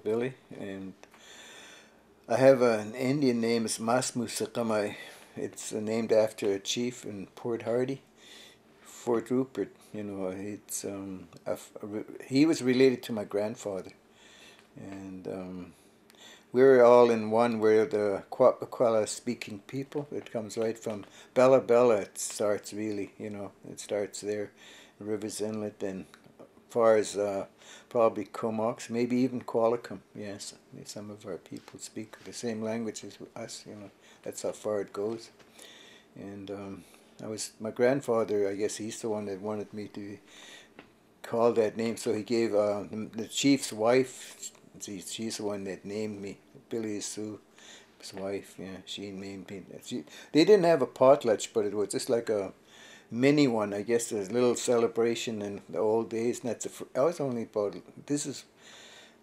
Billy, and I have an Indian name. It's Masmusakamai. It's named after a chief in Port Hardy, Fort Rupert. You know, it's he was related to my grandfather, and we're all in one. We're the Kwakwee speaking people. It comes right from Bella Bella. It starts really, you know, it starts there, Rivers Inlet, and far as probably Comox, maybe even Qualicum. Yes, some of our people speak the same language as us. You know, that's how far it goes. And my grandfather. I guess he's the one that wanted me to call that name. So he gave the chief's wife. She's the one that named me. Billy Sue, his wife. Yeah, she named me. They didn't have a potlatch, but it was just like a mini one. I guess a little celebration in the old days. And I was only about. This is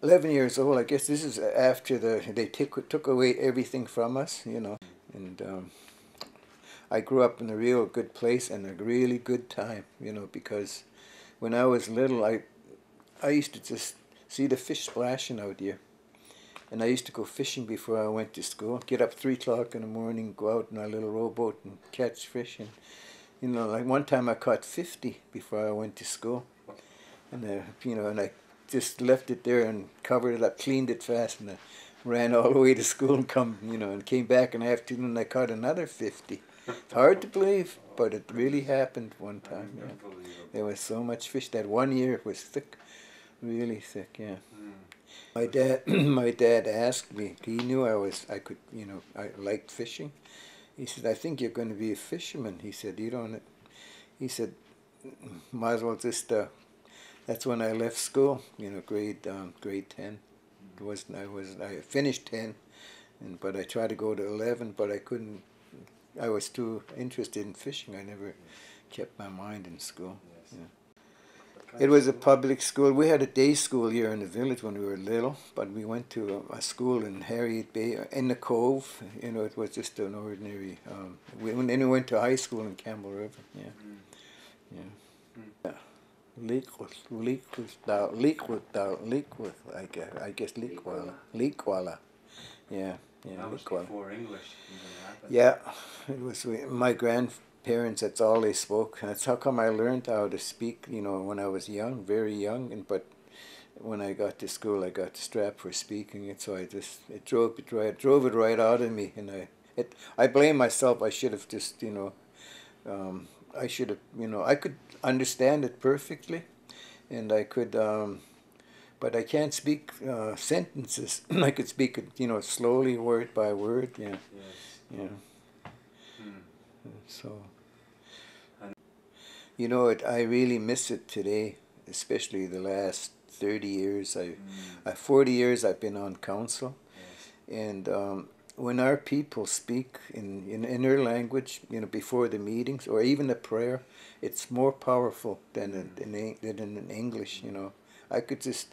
11 years old. I guess this is after they took away everything from us. You know, and I grew up in a real good place and a really good time. You know, because when I was little, I used to just see the fish splashing out here. And I used to go fishing before I went to school. Get up 3 o'clock in the morning, go out in our little rowboat and catch fish. And, you know, like one time I caught 50 before I went to school. And, you know, and I just left it there and covered it up, cleaned it fast, and I ran all the way to school and came back in the afternoon and I caught another 50. It's hard to believe, but it really happened one time. Yeah. There was so much fish. That one year it was thick, really thick, yeah. My dad asked me. He knew I liked fishing. He said, "I think you're going to be a fisherman." He said, "You don't." He said, "Might as well just." That's when I left school. You know, grade 10. I finished 10, but I tried to go to 11, but I couldn't. I was too interested in fishing. I never kept my mind in school. Yes. Yeah. It was a public school. We had a day school here in the village when we were little, but we went to a school in Harriet Bay, in the Cove. You know, it was just an ordinary. Then we went to high school in Campbell River. Yeah, yeah. Leakwala. I guess Leakwala. Yeah, yeah. That was before English even happened. Yeah, it was my grandparents. That's all they spoke. That's how come I learned how to speak. You know, when I was young, very young. But when I got to school, I got strapped for speaking it. So it drove it right out of me. And I blame myself. I should have just I should have I could understand it perfectly, and I could. But I can't speak sentences. I could speak it, slowly, word by word. Yeah, yes. Yeah. So, I really miss it today, especially the last 30 years. 40 years I've been on council, yes. And when our people speak in their language, before the meetings or even a prayer, it's more powerful than in English. I could just,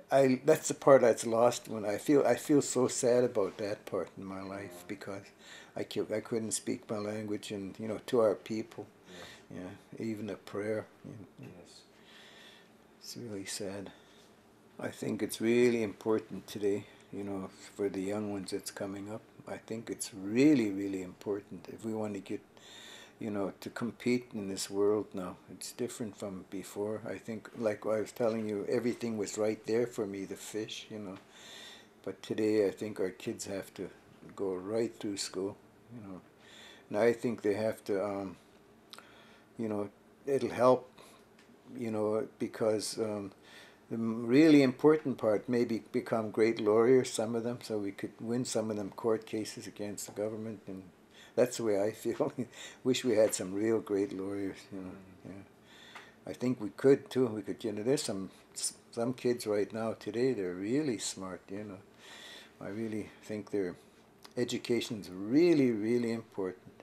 that's the part that's lost when I feel so sad about that part in my life because I couldn't speak my language and to our people, yeah, even a prayer. Yes, it's really sad. I think it's really important today, for the young ones that's coming up. I think it's really, really important if we want to get to compete in this world now. It's different from before. I think, like I was telling you, everything was right there for me, the fish, But today I think our kids have to go right through school, And I think they have to, it'll help, because the really important part, maybe become great lawyers, some of them, so we could win some of them court cases against the government, and that's the way I feel. Wish we had some real great lawyers, Yeah. I think we could too. We could, there's some kids right now today. They're really smart, I really think their education's really, really important.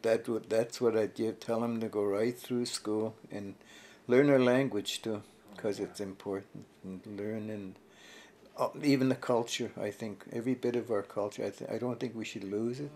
That's what I'd tell them to go right through school and learn their language too, because it's important, and learn and even the culture. I think every bit of our culture. I don't think we should lose it.